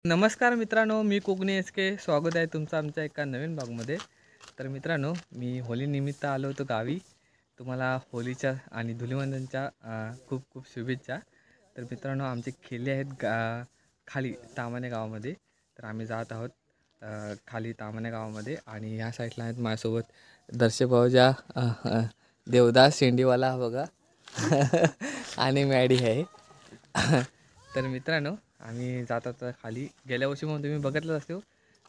नमस्कार मित्रांनो, मी कोकणी एस.के. स्वागत आहे तुमचं आमच्या एका नवीन भागमध्ये. तर मित्रांनो, मी होलीनिमित्त आलो होतो गावी. तुम्हाला होलीच्या आणि धुलिवंदनच्या खूप खूप शुभेच्छा. तर मित्रांनो, आमचे खेले आहेत खाली तामाणे गावामध्ये. तर आम्ही जात आहोत खाली तामाणे गावामध्ये. आणि ह्या साईडला आहेत माझ्यासोबत दर्शकभाऊजा, देवदास शेंडीवाला बघा आणि मॅडी आहे. तर मित्रांनो, आम्ही जात होतो खाली. गेल्या वर्षी म्हणून तुम्ही बघितलं असतो,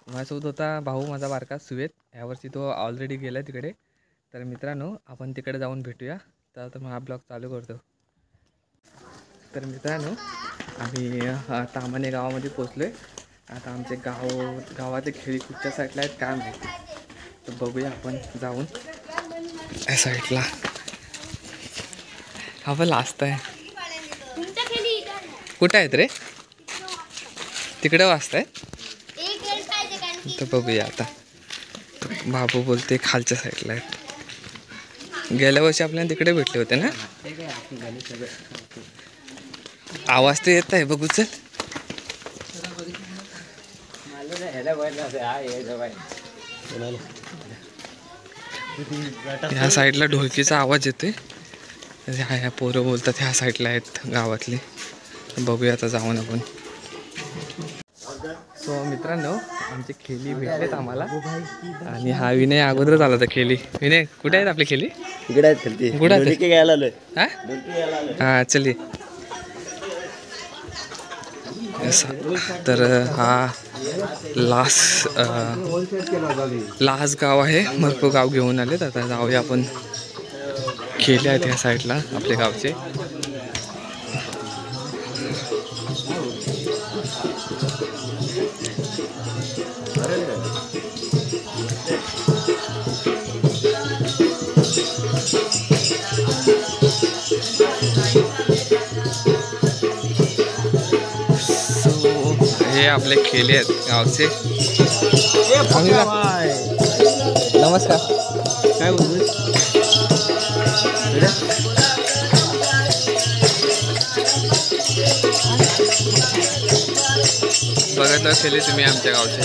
माझ्यासोबत होता भाऊ माझा बारका सुवेद. यावर्षी तो ऑलरेडी गेला तिकडे. तर मित्रांनो, आपण तिकडे जाऊन भेटूया. तर मग हा ब्लॉग चालू करतो. तर मित्रांनो, आम्ही तामाणे गावामध्ये पोचलो आहे. आता आमचे गावाचे खेळी कुठच्या साईडला आहेत काय माहिती. तर बघूया आपण जाऊन या साईडला. हा पण लास्ट आहे. कुठं आहेत रे? तिकडे वाजताय. तर बघूया आता. बाबू बोलते खालच्या साईडला आहेत. गेल्या वर्षी आपल्याला तिकडे भेटले होते ना. आवाज तर येत आहे, बघू चल. ह्या साईडला ढोलकीचा आवाज येतोय. ह्या पोरं बोलतात ह्या साईडला आहेत गावातले. बघूया आता जाऊन आपण. सो मित्रांनो, आमचे खेली भेटलेत आम्हाला. आणि हा विनय अगोदरच आला होता खेली. विनय, कुठे आहेत आपले खेली? इकडे आहेत खेळती. कुठे आहेत? हा चलिए. तर हा लास गाव आहे. भरपूर गाव घेऊन आलेत. आता जाऊया आपण. खेले आहेत ह्या साईडला आपल्या गावचे. हे आपले खेले आहेत गावचे. नमस्कार. काय बोलतोय? बघत असेल तुम्ही आमच्या गावचे.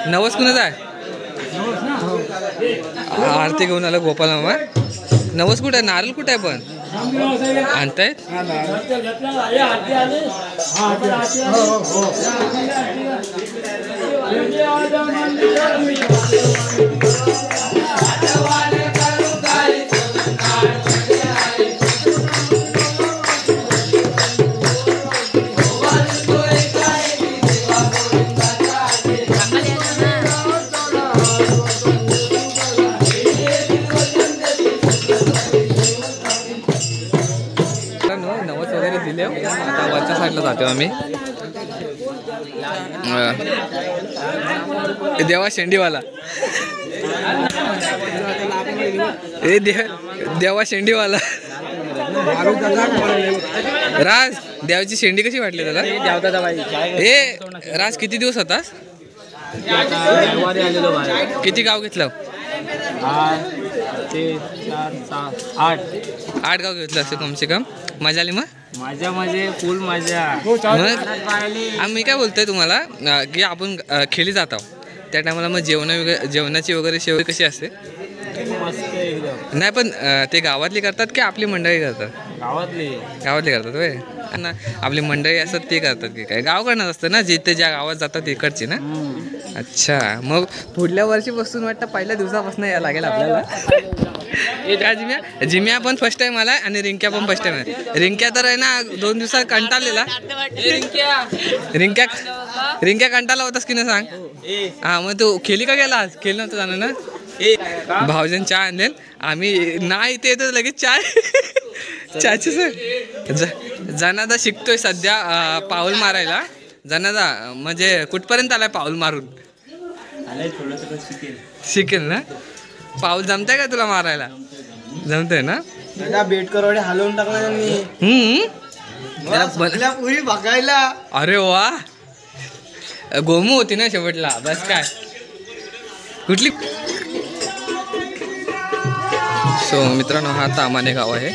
नवस कुणाचा आहे? आरती घेऊन आला गोपाल मामा. नवस कुठे आहे? नारळ कुठे आहे पण आणतायत? नवस वगैरे दिले. आता वरच्या साईडला जातो आम्ही. देवा शेंडीवाला. देवा शेंडीवाला. राज देवाची शेंडी कशी वाटली त्याला? ए राज किती दिवस होतास? किती गाव घेतलं? 8 गाव घेतलं असं कम से कम. मजा आली मग? माझ्या म्हणजे फुल मजा. मग मी काय बोलतोय तुम्हाला की आपण खेळी जात आहोत त्या टायमाला मग जेवणाची वगैरे शेवटी कशी असते? मस्त एकदम. नाही पण ते गावातली करतात की आपली मंडळी करतात? गावातली करतात होय ना. आपली मंडळी असतात ते करतात की काय? गावकडनं असतं ना, जिथे ज्या गावात जातात तिकडची ना. अच्छा, मग पुढल्या वर्षीपासून वाटतं पहिल्या दिवसापासून यायला लागेल आपल्याला. जिम्या पण फर्स्ट टाइम आला आणि रिंक्या पण फर्स्ट टाइम आहे. रिंक्या तर आहे ना 2 दिवसात कंटाळलेला. रिंक्या कंटाळला होतास की नाही सांग? हा, मग तू खेळली का गेला आज? खेळ नव्हतं जाणं ना. भाऊजन चहा आणलेल आम्ही नाही ते तर लगेच चहाची जनादा शिकतोय सध्या पाऊल मारायला. जनादा म्हणजे कुठपर्यंत आलाय पाऊल मारून? शिकेल ना. पाऊल जमतंय का तुला मारायला? जमतंय ना. बेट करवडे हलवून टाकला त्यांनी. पुरी बघायला. अरे वा, गोमू होती ना शेवटला. बस काय कुठली. सो मित्रांनो, हा तामाने गाव आहे.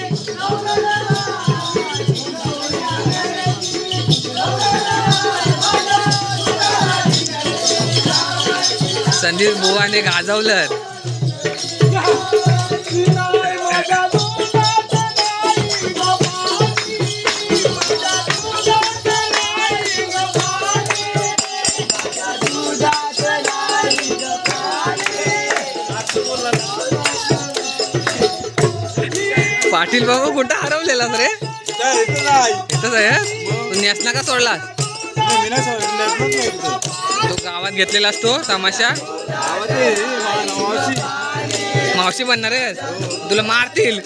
संदीप बुवाने गाजवलं. पाटील बाबा कुठं हरवलेला रे? इथंच आहे. तू नेसना का सोडलास? तो गावात घेतलेला असतो तमाशा. मावशी बनणार आहेस? तुला मारतील.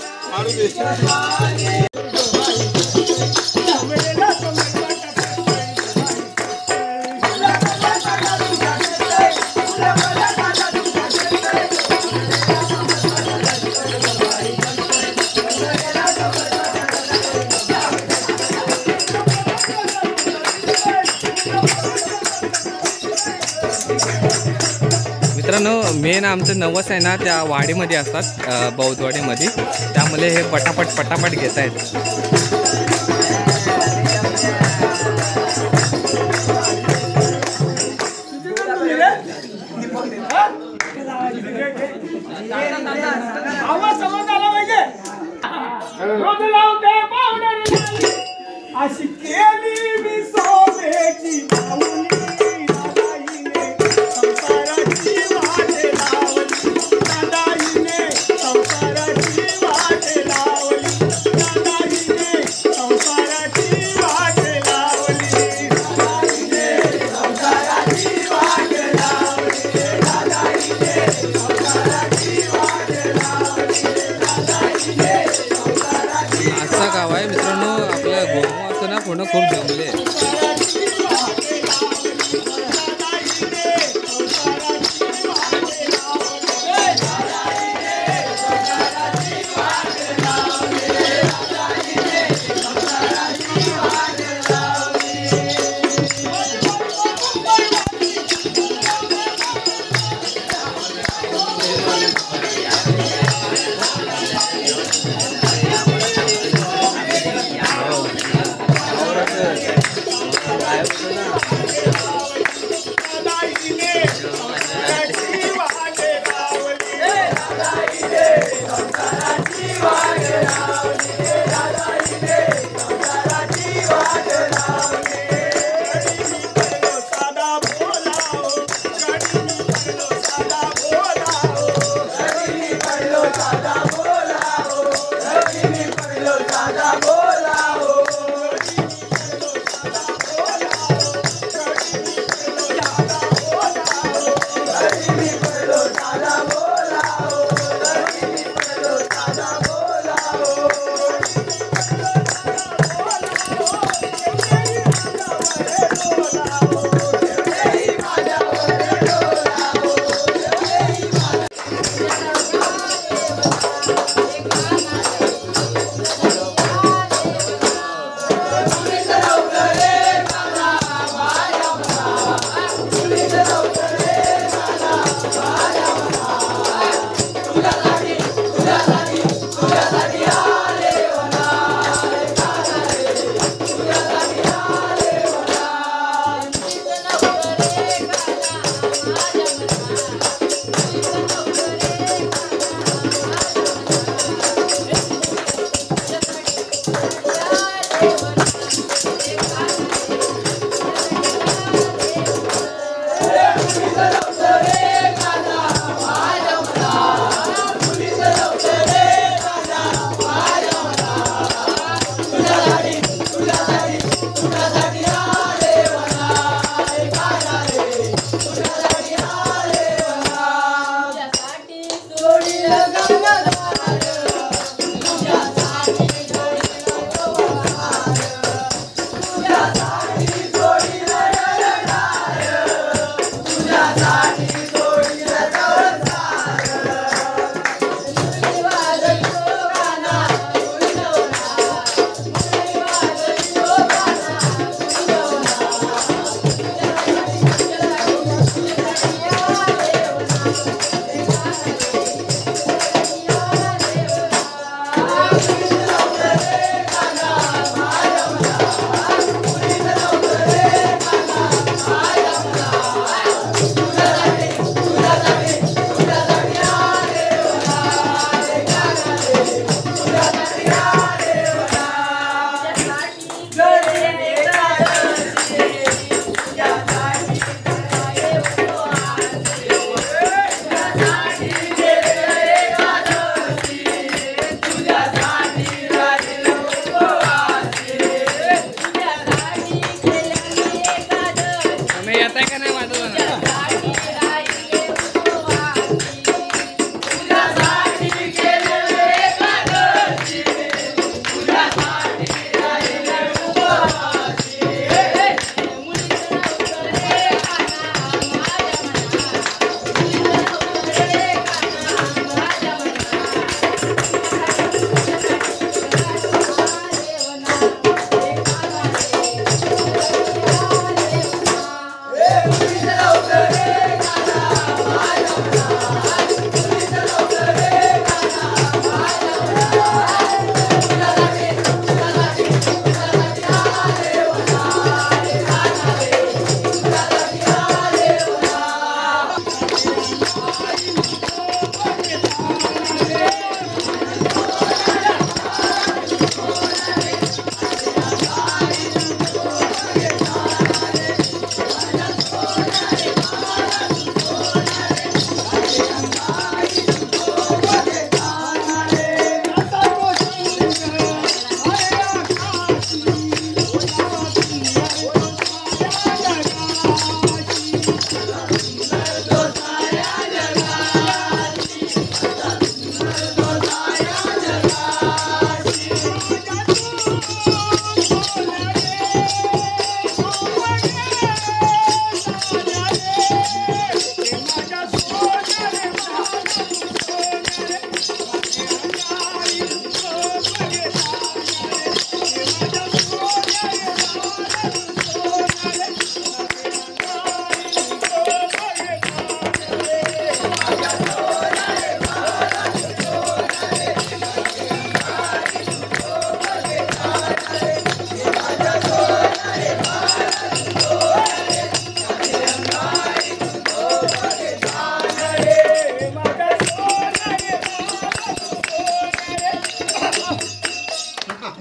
मित्रांनो, मेन आमचं नवस आहे ना त्या वाडीमध्ये असतात, बौद्धवाडीमध्ये. त्यामुळे हे पटापट घेत आहेत. अशी केली मी सोन्याची पाऊली, संसाराची वाट लावली. दादाईने संसाराची वाट लावली. दादाईने संसाराची वाट लावली. दादाईने संसाराची वाट लावली. दादाईने संसाराची वाट लावली. दादाईने संसाराची. असा गाव आहे मित्रांनो. आपलं गोमू असं ना पूर्ण खूप जमले.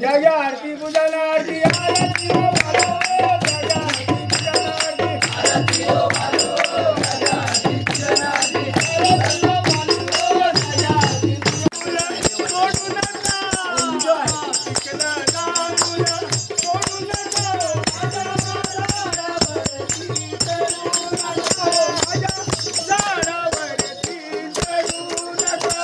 जाग्या आरती पूजन आरती आरती हो बालो जाग्या आरती पूजन आरती हो बालो जाग्या आरती पूजन आरती हो बालो जाग्या आरती सोडू नका तिकडं जाऊन सोडू नका झाडावरती चढू नका माझ्या झाडावरती चढू नका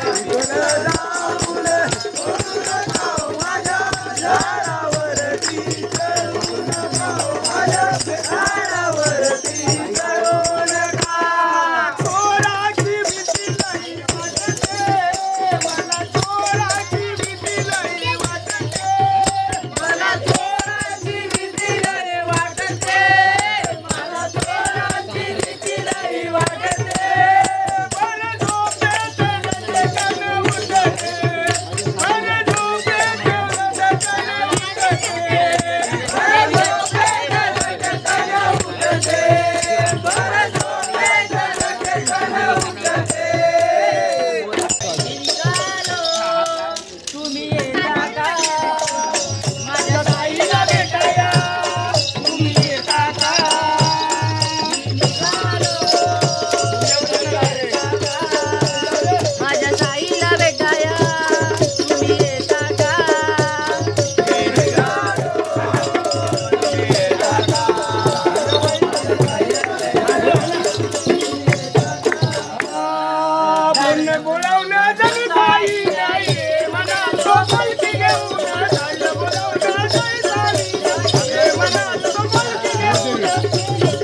तिकडं जाऊन सोडू नका माझ्या झाडावरती चढू नका माझ्या झाडावरती चढू नका चोराची भीती लई वाटते मला चोराची भीती लई वाटते मला चोराची भीती लई वाटते मला चोराची भीती लई वाटते पण झोपेत नसे कन उठते पण झोपेत नसे कन उठते पण झोपेत नसे कन उठते पण झोपेत नसे कन उठते तुम्ही येता का माझ्या ताईला भेटाया तुम्ही येता का माझ्या साईला भेटाया तुम्ही येता का बोलणं बोलावणं जरी काही नाही मनात सोबलकी घेऊन झालं बोलावणं जरी झाली नाही मनात सोबलकी घेऊन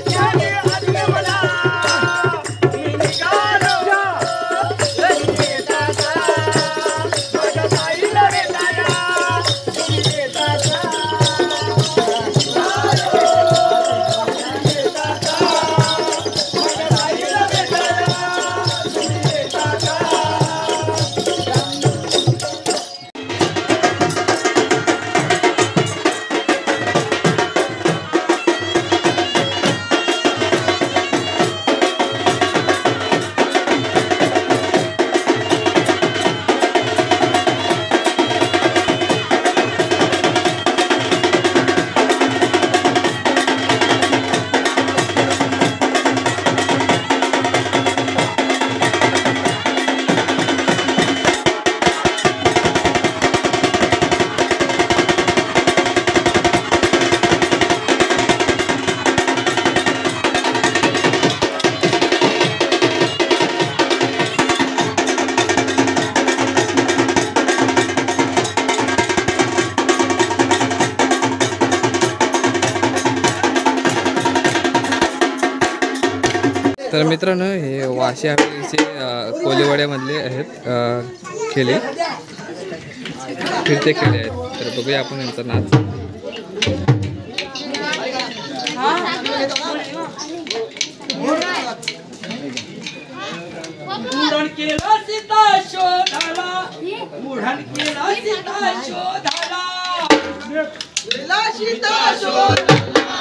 त्याने आणलं मला मी निघालो तुम्ही येता का माझ्या ताईला भेटाया तुम्ही येता का येता का माझ्या ताईला भेटाया तुम्ही येता का तर मित्रांनो हे वाशी हवेलीचे कोलेवाड्यामधले आहेत खेळे फिरते खेळे आहेत. तर बघूया आपण यांचा नाच. मुढण केला सीता शोधाला मुढण केला सीता शोधाला सीता शोधाला